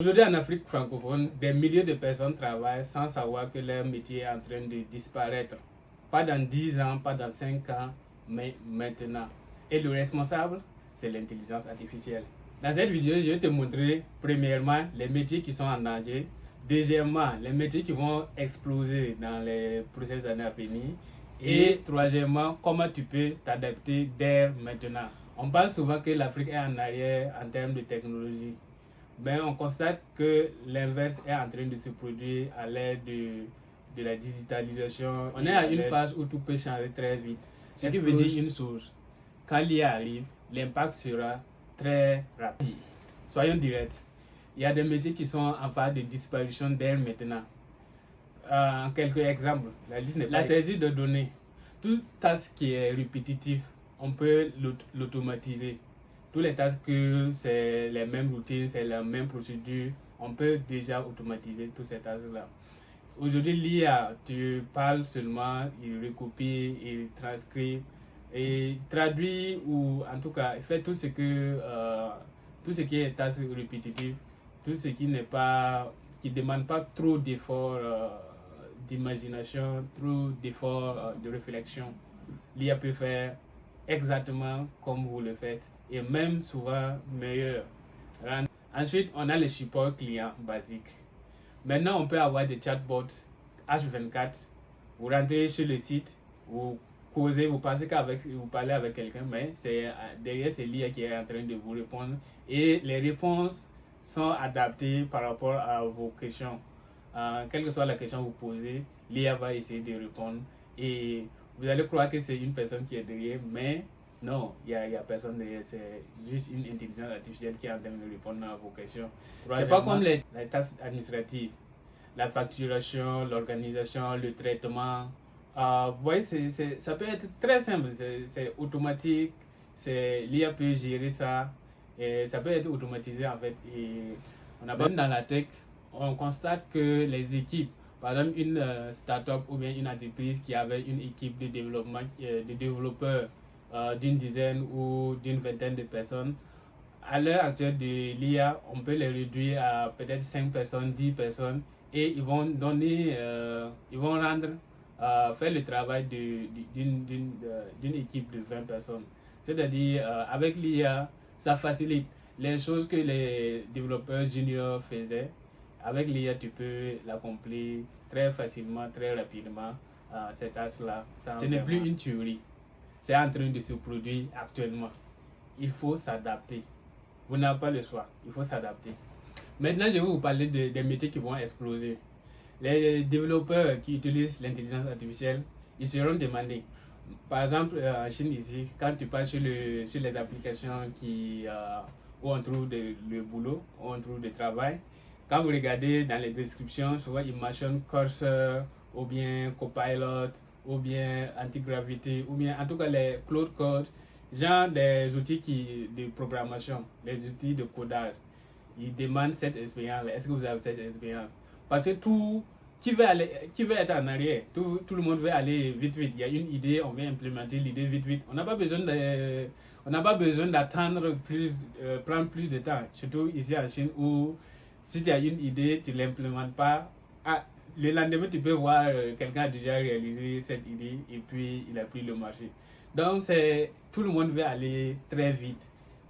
Aujourd'hui, en Afrique francophone, des milliers de personnes travaillent sans savoir que leur métier est en train de disparaître. Pas dans 10 ans, pas dans 5 ans, mais maintenant. Et le responsable, c'est l'intelligence artificielle. Dans cette vidéo, je vais te montrer, premièrement, les métiers qui sont en danger. Deuxièmement, les métiers qui vont exploser dans les prochaines années à venir. Et troisièmement, comment tu peux t'adapter dès maintenant. On pense souvent que l'Afrique est en arrière en termes de technologie. Mais on constate que l'inverse est en train de se produire à l'aide de la digitalisation. On est à une phase où tout peut changer très vite. Ce qui veut dire une chose, quand l'IA arrive, l'impact sera très rapide. Soyons directs. Il y a des métiers qui sont en phase de disparition dès maintenant. Quelques exemples. La saisie de données. Tout tâche qui est répétitif, on peut l'automatiser. Tous les tâches que c'est les mêmes routines, c'est la même procédure, on peut déjà automatiser toutes ces tâches-là. Aujourd'hui, l'IA, tu parles seulement, il recopie, il transcrit, et traduit ou en tout cas, il fait tout ce qui est tâches répétitives, tout ce qui n'est pas, qui demande pas trop d'efforts d'imagination, trop d'efforts de réflexion. L'IA peut faire exactement comme vous le faites et même souvent meilleur. Ensuite, on a les supports clients basiques. Maintenant, on peut avoir des chatbots H24. Vous rentrez sur le site, vous causez, vous pensez vous parlez avec quelqu'un, mais derrière c'est l'IA qui est en train de vous répondre et les réponses sont adaptées par rapport à vos questions. Quelle que soit la question que vous posez, l'IA va essayer de répondre et vous allez croire que c'est une personne qui est derrière, mais non, il n'y a personne derrière, c'est juste une intelligence artificielle qui est en train de répondre à vos questions. C'est pas comme les tâches administratives, la facturation, l'organisation, le traitement. Vous voyez, ça peut être très simple, c'est automatique, l'IA peut gérer ça, et ça peut être automatisé en fait. Et on a même dans la tech, on constate que les équipes, par exemple une start-up ou bien une entreprise qui avait une équipe de développement, de développeurs d'une dizaine ou d'une vingtaine de personnes, à l'heure actuelle de l'IA, on peut les réduire à peut-être 5 personnes, 10 personnes et ils vont rendre, faire le travail d'une équipe de 20 personnes. C'est-à-dire, avec l'IA, ça facilite les choses que les développeurs juniors faisaient. Avec l'IA, tu peux l'accomplir très facilement, très rapidement, cette tâche-là. Ce n'est plus une théorie. C'est en train de se produire actuellement. Il faut s'adapter. Vous n'avez pas le choix. Il faut s'adapter. Maintenant, je vais vous parler des métiers qui vont exploser. Les développeurs qui utilisent l'intelligence artificielle, ils seront demandés. Par exemple, en Chine ici, quand tu passes sur les applications où on trouve le boulot, où on trouve du travail, quand vous regardez dans les descriptions, souvent ils mentionnent Cursor, ou bien Copilot, ou bien Antigravity, ou bien en tout cas les Cloud Code, genre des outils de programmation, des outils de codage. Ils demandent cette expérience. Est-ce que vous avez cette expérience? Parce que qui veut être en arrière? Tout le monde veut aller vite vite. Il y a une idée, on veut implémenter l'idée vite vite. On n'a pas besoin d'attendre prendre plus de temps. Surtout ici en Chine où si tu as une idée, tu ne l'implémentes pas. Le lendemain, tu peux voir quelqu'un a déjà réalisé cette idée et puis il a pris le marché. Donc, tout le monde veut aller très vite,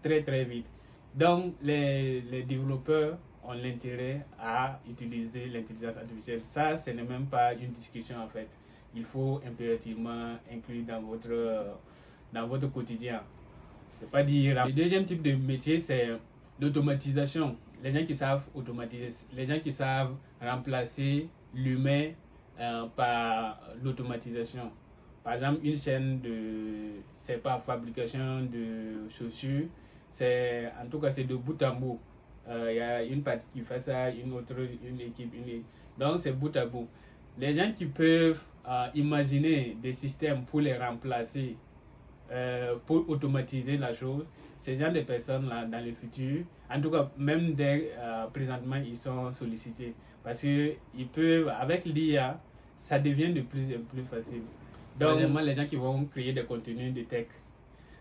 très très vite. Donc, les développeurs ont l'intérêt à utiliser l'intelligence artificielle. Ça, ce n'est même pas une discussion en fait. Il faut impérativement inclure dans votre quotidien. C'est pas dire. Le deuxième type de métier, c'est l'automatisation. Les gens qui savent automatiser, les gens qui savent remplacer l'humain par l'automatisation. Par exemple, une chaîne c'est pas fabrication de chaussures, en tout cas c'est de bout en bout. Il y a une partie qui fait ça, une équipe. Donc c'est bout à bout. Les gens qui peuvent imaginer des systèmes pour les remplacer, pour automatiser la chose, ces gens de personnes là dans le futur, en tout cas même présentement ils sont sollicités parce que ils peuvent, avec l'IA, ça devient de plus en plus facile. Donc les gens qui vont créer des contenus de tech,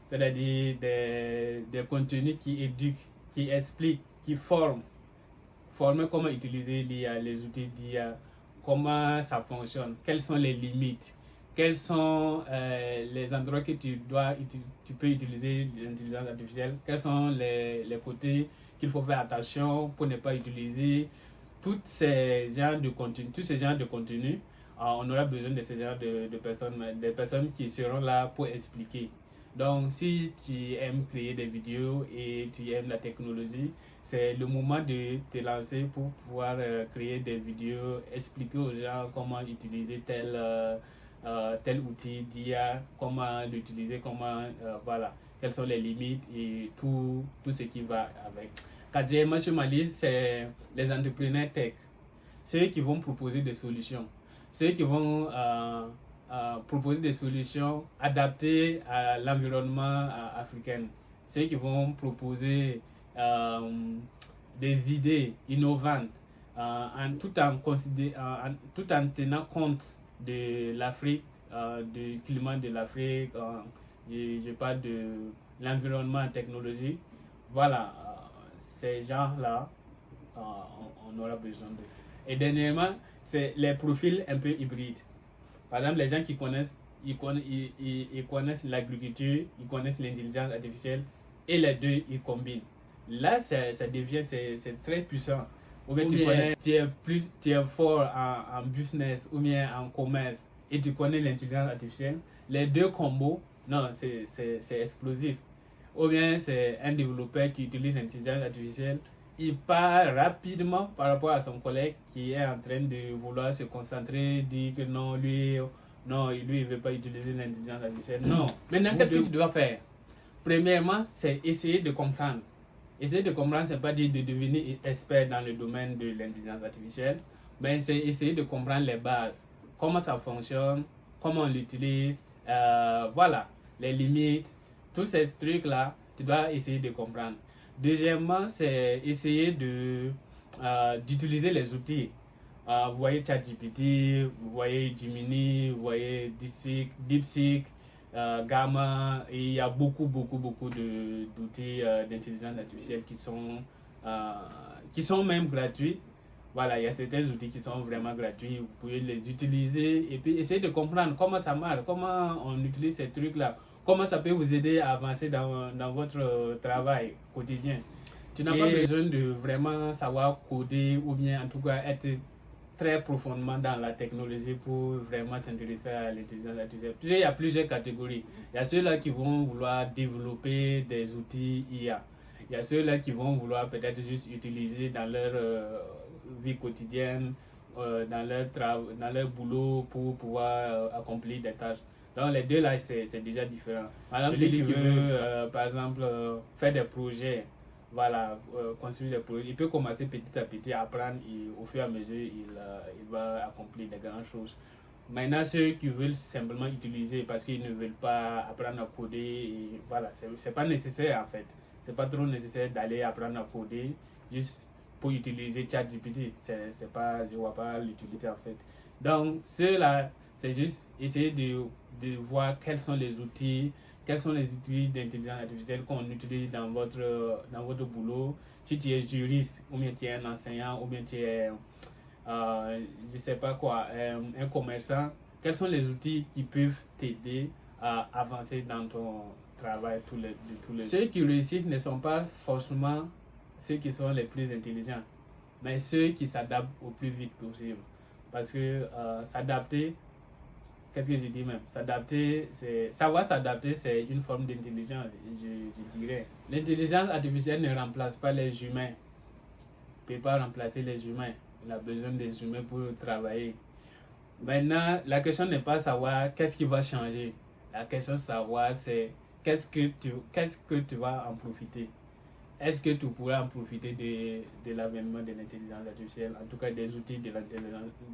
c'est-à-dire des contenus qui éduquent, qui expliquent, qui forment, former comment utiliser l'IA, les outils d'IA, comment ça fonctionne, quelles sont les limites, quels sont les endroits que tu peux utiliser l'intelligence artificielle, quels sont les côtés qu'il faut faire attention pour ne pas utiliser tous ces genres de contenu. On aura besoin de ce genre de personnes, des personnes qui seront là pour expliquer. Donc, si tu aimes créer des vidéos et tu aimes la technologie, c'est le moment de te lancer pour pouvoir créer des vidéos, expliquer aux gens comment utiliser tel outil d'IA, comment l'utiliser, voilà, quelles sont les limites et tout ce qui va avec. Quatrièmement, sur ma liste, c'est les entrepreneurs tech, ceux qui vont proposer des solutions, ceux qui vont proposer des solutions adaptées à l'environnement africain, ceux qui vont proposer des idées innovantes tout en tenant compte de l'Afrique, du climat de l'Afrique, je parle de l'environnement technologique. Voilà, ces gens-là, on aura besoin d'eux. Et dernièrement, c'est les profils un peu hybrides. Par exemple, les gens qui connaissent, ils connaissent l'agriculture, ils connaissent l'intelligence artificielle, et les deux, ils combinent. Là, ça devient, c'est très puissant. Ou bien tu es fort en business ou bien en commerce et tu connais l'intelligence artificielle. Les deux combos, non, c'est explosif. Ou bien c'est un développeur qui utilise l'intelligence artificielle, il part rapidement par rapport à son collègue qui est en train de vouloir se concentrer, dire que non, lui il ne veut pas utiliser l'intelligence artificielle. Non. Maintenant, qu'est-ce que tu dois faire? Premièrement, c'est essayer de comprendre. Essayer de comprendre, ce n'est pas dire de devenir expert dans le domaine de l'intelligence artificielle, mais c'est essayer de comprendre les bases, comment ça fonctionne, comment on l'utilise, voilà, les limites, tous ces trucs-là, tu dois essayer de comprendre. Deuxièmement, c'est essayer d'utiliser les outils. Vous voyez ChatGPT, vous voyez Gemini, vous voyez DeepSeek, Gamma, et il y a beaucoup d'outils d'intelligence artificielle qui sont même gratuits. Voilà, il y a certains outils qui sont vraiment gratuits, vous pouvez les utiliser et puis essayer de comprendre comment ça marche, comment on utilise ces trucs-là, comment ça peut vous aider à avancer dans votre travail quotidien. Tu n'as pas besoin de vraiment savoir coder ou bien en tout cas être très profondément dans la technologie pour vraiment s'intéresser à l'intelligence artificielle. Puis il y a plusieurs catégories. Il y a ceux-là qui vont vouloir développer des outils IA. Il y a ceux-là qui vont vouloir peut-être juste utiliser dans leur vie quotidienne, dans leur boulot pour pouvoir accomplir des tâches. Donc les deux là, c'est déjà différent. Par exemple, celui qui veut, par exemple, faire des projets, voilà, construire des projets, il peut commencer petit à petit à apprendre et au fur et à mesure, il va accomplir de grandes choses. Maintenant, ceux qui veulent simplement utiliser parce qu'ils ne veulent pas apprendre à coder, et voilà, c'est pas nécessaire en fait. C'est pas trop nécessaire d'aller apprendre à coder juste pour utiliser ChatGPT. C'est pas, je vois pas l'utilité en fait. Donc, ceux-là, c'est juste essayer de voir quels sont les outils d'intelligence artificielle qu'on utilise dans votre boulot. Si tu es juriste, ou bien tu es un enseignant, ou bien tu es, je sais pas quoi, un commerçant, quels sont les outils qui peuvent t'aider à avancer dans ton travail tous les jours. Ceux qui réussissent ne sont pas forcément ceux qui sont les plus intelligents, mais ceux qui s'adaptent au plus vite possible. Parce que s'adapter, qu'est-ce que je dis même? Savoir s'adapter, c'est une forme d'intelligence, je dirais. L'intelligence artificielle ne remplace pas les humains. Ne peut pas remplacer les humains. On a besoin des humains pour travailler. Maintenant, la question n'est pas savoir qu'est-ce qui va changer. La question de savoir, c'est qu'est-ce que tu vas en profiter. Est-ce que tu pourras en profiter de l'avènement de l'intelligence artificielle, en tout cas des outils de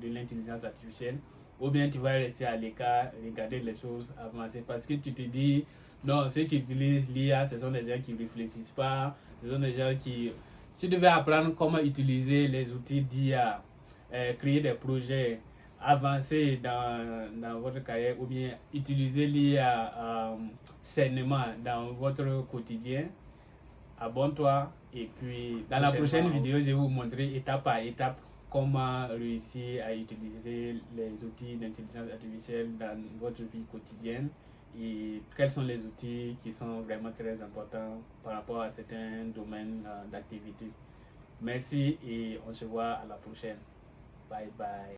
l'intelligence artificielle, ou bien tu vas rester à l'écart, regarder les choses avancer parce que tu te dis, non, ceux qui utilisent l'IA, ce sont des gens qui ne réfléchissent pas, ce sont des gens qui... Tu devais apprendre comment utiliser les outils d'IA, créer des projets, avancer dans votre carrière, ou bien utiliser l'IA sainement dans votre quotidien. Abonne-toi, Et puis, dans la prochaine vidéo, je vais vous montrer étape par étape comment réussir à utiliser les outils d'intelligence artificielle dans votre vie quotidienne et quels sont les outils qui sont vraiment très importants par rapport à certains domaines d'activité. Merci et on se voit à la prochaine. Bye bye.